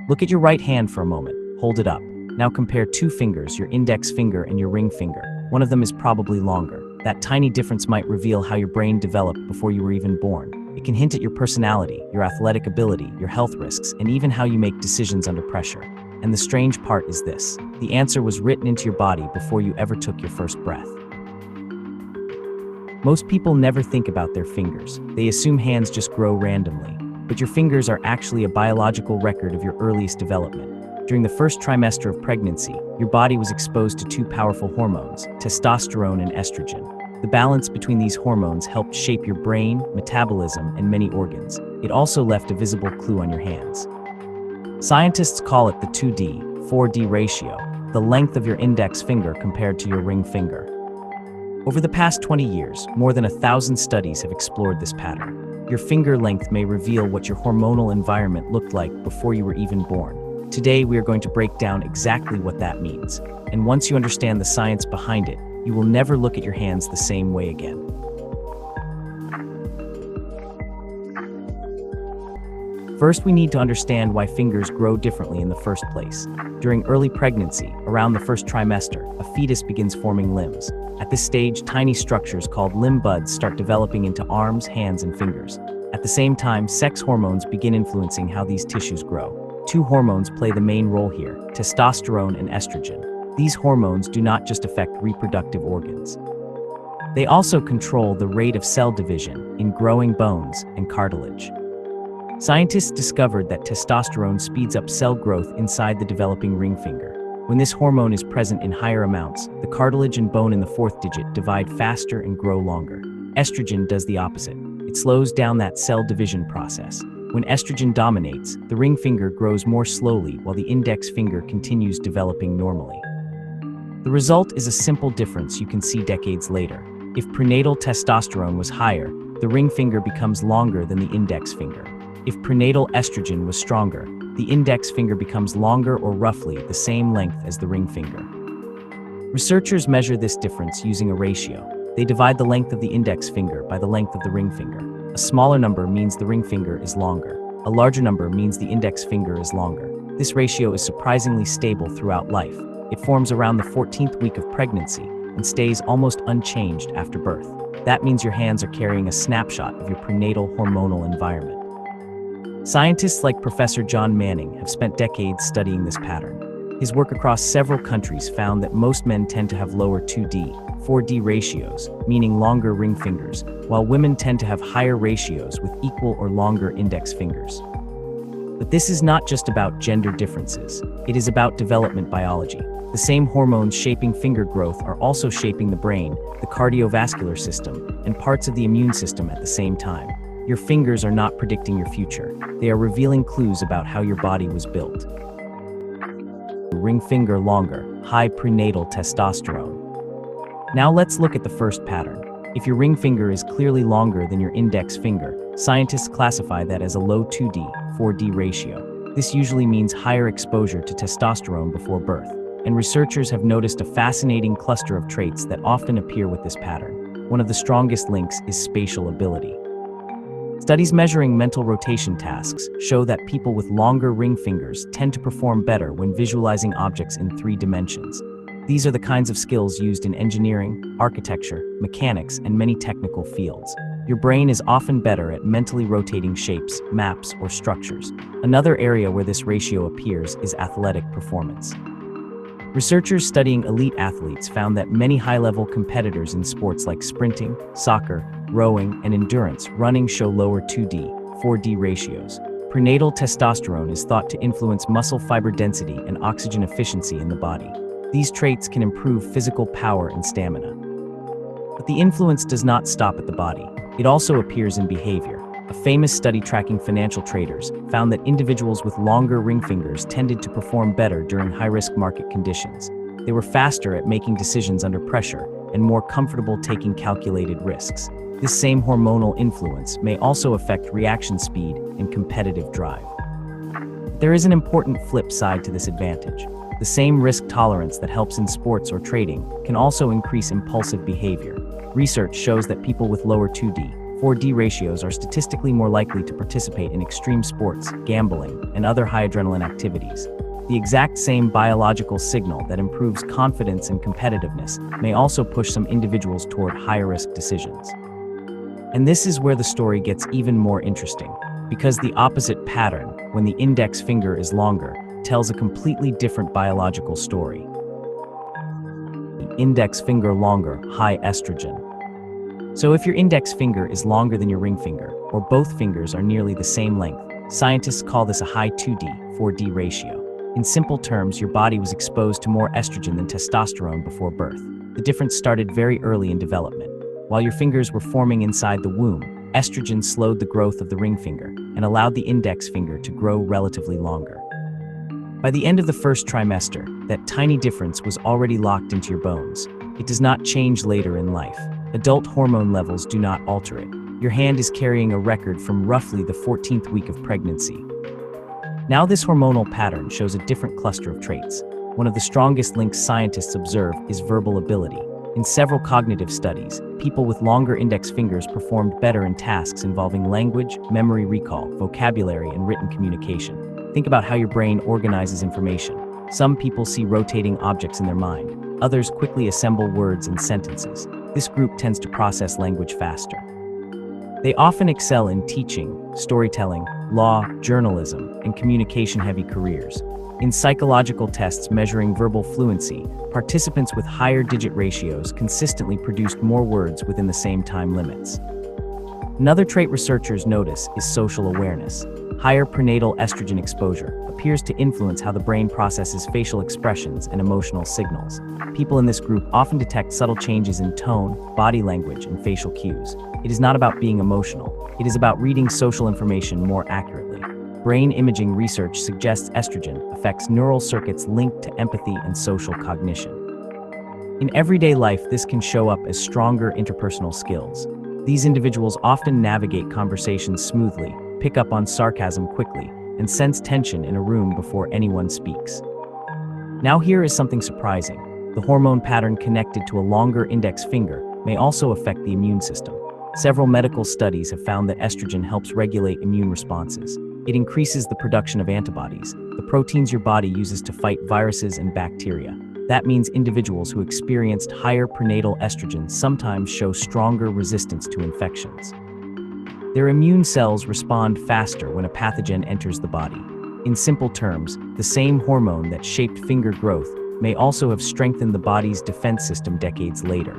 Look at your right hand for a moment. Hold it up. Now compare two fingers, your index finger and your ring finger. One of them is probably longer. That tiny difference might reveal how your brain developed before you were even born. It can hint at your personality, your athletic ability, your health risks, and even how you make decisions under pressure. And the strange part is this: the answer was written into your body before you ever took your first breath. Most people never think about their fingers. They assume hands just grow randomly. But your fingers are actually a biological record of your earliest development. During the first trimester of pregnancy, your body was exposed to two powerful hormones, testosterone and estrogen. The balance between these hormones helped shape your brain, metabolism, and many organs. It also left a visible clue on your hands. Scientists call it the 2D, 4D ratio, the length of your index finger compared to your ring finger. Over the past 20 years, more than 1,000 studies have explored this pattern. Your finger length may reveal what your hormonal environment looked like before you were even born. Today, we are going to break down exactly what that means. And once you understand the science behind it, you will never look at your hands the same way again. First, we need to understand why fingers grow differently in the first place. During early pregnancy, around the first trimester, a fetus begins forming limbs. At this stage, tiny structures called limb buds start developing into arms, hands, and fingers. At the same time, sex hormones begin influencing how these tissues grow. Two hormones play the main role here: testosterone and estrogen. These hormones do not just affect reproductive organs. They also control the rate of cell division in growing bones and cartilage. Scientists discovered that testosterone speeds up cell growth inside the developing ring finger. When this hormone is present in higher amounts, the cartilage and bone in the fourth digit divide faster and grow longer. Estrogen does the opposite. It slows down that cell division process. When estrogen dominates, the ring finger grows more slowly while the index finger continues developing normally. The result is a simple difference you can see decades later. If prenatal testosterone was higher, the ring finger becomes longer than the index finger. If prenatal estrogen was stronger, the index finger becomes longer or roughly the same length as the ring finger. Researchers measure this difference using a ratio. They divide the length of the index finger by the length of the ring finger. A smaller number means the ring finger is longer. A larger number means the index finger is longer. This ratio is surprisingly stable throughout life. It forms around the 14th week of pregnancy and stays almost unchanged after birth. That means your hands are carrying a snapshot of your prenatal hormonal environment. Scientists like Professor John Manning have spent decades studying this pattern. His work across several countries found that most men tend to have lower 2D, 4D ratios, meaning longer ring fingers, while women tend to have higher ratios with equal or longer index fingers. But this is not just about gender differences. It is about development biology. The same hormones shaping finger growth are also shaping the brain, the cardiovascular system, and parts of the immune system at the same time. Your fingers are not predicting your future. They are revealing clues about how your body was built. Ring finger longer, high prenatal testosterone. Now let's look at the first pattern. If your ring finger is clearly longer than your index finger, scientists classify that as a low 2D, 4D ratio. This usually means higher exposure to testosterone before birth. And researchers have noticed a fascinating cluster of traits that often appear with this pattern. One of the strongest links is spatial ability. Studies measuring mental rotation tasks show that people with longer ring fingers tend to perform better when visualizing objects in 3 dimensions. These are the kinds of skills used in engineering, architecture, mechanics, and many technical fields. Your brain is often better at mentally rotating shapes, maps, or structures. Another area where this ratio appears is athletic performance. Researchers studying elite athletes found that many high-level competitors in sports like sprinting, soccer, rowing, and endurance running show lower 2D, 4D ratios. Prenatal testosterone is thought to influence muscle fiber density and oxygen efficiency in the body. These traits can improve physical power and stamina. But the influence does not stop at the body. It also appears in behavior. A famous study tracking financial traders found that individuals with longer ring fingers tended to perform better during high-risk market conditions. They were faster at making decisions under pressure and more comfortable taking calculated risks. This same hormonal influence may also affect reaction speed and competitive drive. There is an important flip side to this advantage. The same risk tolerance that helps in sports or trading can also increase impulsive behavior. Research shows that people with lower 2D, 4D ratios are statistically more likely to participate in extreme sports, gambling, and other high adrenaline activities. The exact same biological signal that improves confidence and competitiveness may also push some individuals toward higher-risk decisions. And this is where the story gets even more interesting, because the opposite pattern, when the index finger is longer, tells a completely different biological story. The index finger longer, high estrogen. So if your index finger is longer than your ring finger, or both fingers are nearly the same length, scientists call this a high 2D, 4D ratio. In simple terms, your body was exposed to more estrogen than testosterone before birth. The difference started very early in development. While your fingers were forming inside the womb, estrogen slowed the growth of the ring finger and allowed the index finger to grow relatively longer. By the end of the first trimester, that tiny difference was already locked into your bones. It does not change later in life. Adult hormone levels do not alter it. Your hand is carrying a record from roughly the 14th week of pregnancy. Now this hormonal pattern shows a different cluster of traits. One of the strongest links scientists observe is verbal ability. In several cognitive studies, people with longer index fingers performed better in tasks involving language, memory recall, vocabulary, and written communication. Think about how your brain organizes information. Some people see rotating objects in their mind. Others quickly assemble words and sentences. This group tends to process language faster. They often excel in teaching, storytelling, law, journalism, and communication-heavy careers. In psychological tests measuring verbal fluency, participants with higher digit ratios consistently produced more words within the same time limits. Another trait researchers notice is social awareness. Higher prenatal estrogen exposure appears to influence how the brain processes facial expressions and emotional signals. People in this group often detect subtle changes in tone, body language, and facial cues. It is not about being emotional. It is about reading social information more accurately. Brain imaging research suggests estrogen affects neural circuits linked to empathy and social cognition. In everyday life, this can show up as stronger interpersonal skills. These individuals often navigate conversations smoothly, pick up on sarcasm quickly, and sense tension in a room before anyone speaks. Now here is something surprising. The hormone pattern connected to a longer index finger may also affect the immune system. Several medical studies have found that estrogen helps regulate immune responses. It increases the production of antibodies, the proteins your body uses to fight viruses and bacteria. That means individuals who experienced higher prenatal estrogen sometimes show stronger resistance to infections. Their immune cells respond faster when a pathogen enters the body. In simple terms, the same hormone that shaped finger growth may also have strengthened the body's defense system decades later.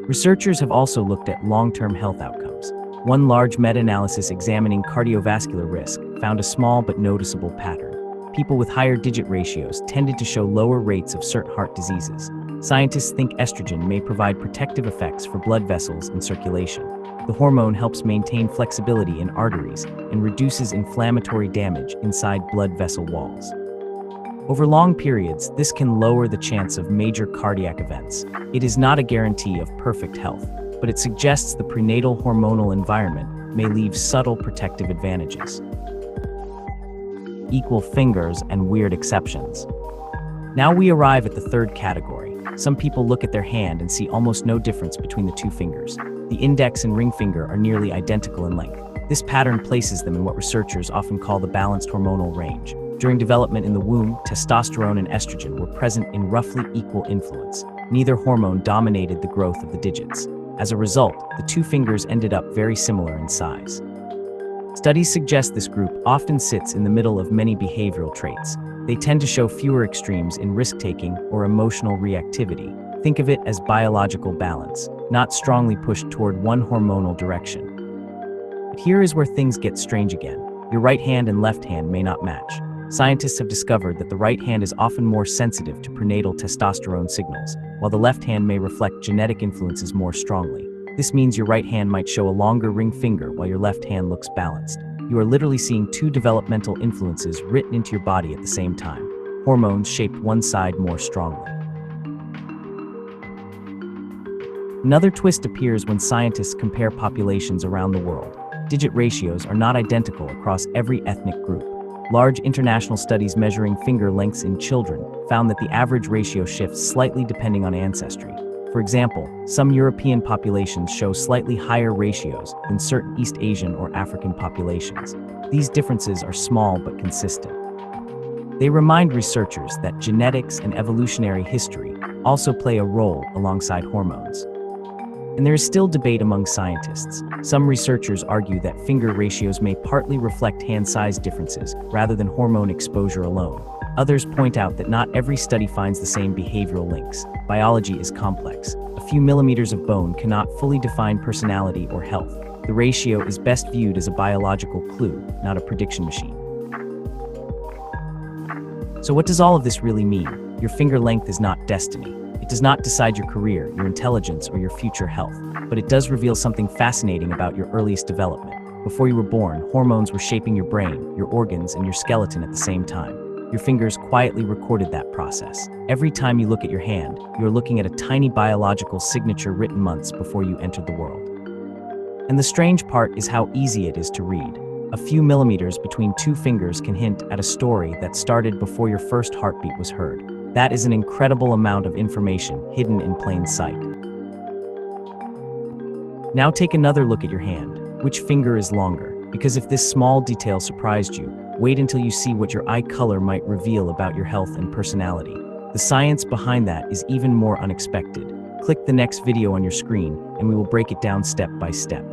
Researchers have also looked at long-term health outcomes. One large meta-analysis examining cardiovascular risk found a small but noticeable pattern. People with higher digit ratios tended to show lower rates of certain heart diseases. Scientists think estrogen may provide protective effects for blood vessels and circulation. The hormone helps maintain flexibility in arteries and reduces inflammatory damage inside blood vessel walls. Over long periods, this can lower the chance of major cardiac events. It is not a guarantee of perfect health, but it suggests the prenatal hormonal environment may leave subtle protective advantages. Equal fingers and weird exceptions. Now we arrive at the third category. Some people look at their hand and see almost no difference between the two fingers. The index and ring finger are nearly identical in length. This pattern places them in what researchers often call the balanced hormonal range. During development in the womb, testosterone and estrogen were present in roughly equal influence. Neither hormone dominated the growth of the digits. As a result, the two fingers ended up very similar in size. Studies suggest this group often sits in the middle of many behavioral traits. They tend to show fewer extremes in risk-taking or emotional reactivity. Think of it as biological balance, not strongly pushed toward one hormonal direction. But here is where things get strange again. Your right hand and left hand may not match. Scientists have discovered that the right hand is often more sensitive to prenatal testosterone signals, while the left hand may reflect genetic influences more strongly. This means your right hand might show a longer ring finger while your left hand looks balanced. You are literally seeing two developmental influences written into your body at the same time. Hormones shaped one side more strongly. Another twist appears when scientists compare populations around the world. Digit ratios are not identical across every ethnic group. Large international studies measuring finger lengths in children found that the average ratio shifts slightly depending on ancestry. For example, some European populations show slightly higher ratios than certain East Asian or African populations. These differences are small but consistent. They remind researchers that genetics and evolutionary history also play a role alongside hormones. And there is still debate among scientists. Some researchers argue that finger ratios may partly reflect hand size differences rather than hormone exposure alone. Others point out that not every study finds the same behavioral links. Biology is complex. A few millimeters of bone cannot fully define personality or health. The ratio is best viewed as a biological clue, not a prediction machine. So what does all of this really mean? Your finger length is not destiny. It does not decide your career, your intelligence, or your future health, but it does reveal something fascinating about your earliest development. Before you were born, hormones were shaping your brain, your organs, and your skeleton at the same time. Your fingers quietly recorded that process. Every time you look at your hand, you're looking at a tiny biological signature written months before you entered the world. And the strange part is how easy it is to read. A few millimeters between two fingers can hint at a story that started before your first heartbeat was heard. That is an incredible amount of information hidden in plain sight. Now take another look at your hand. Which finger is longer? Because if this small detail surprised you, wait until you see what your eye color might reveal about your health and personality. The science behind that is even more unexpected. Click the next video on your screen, and we will break it down step by step.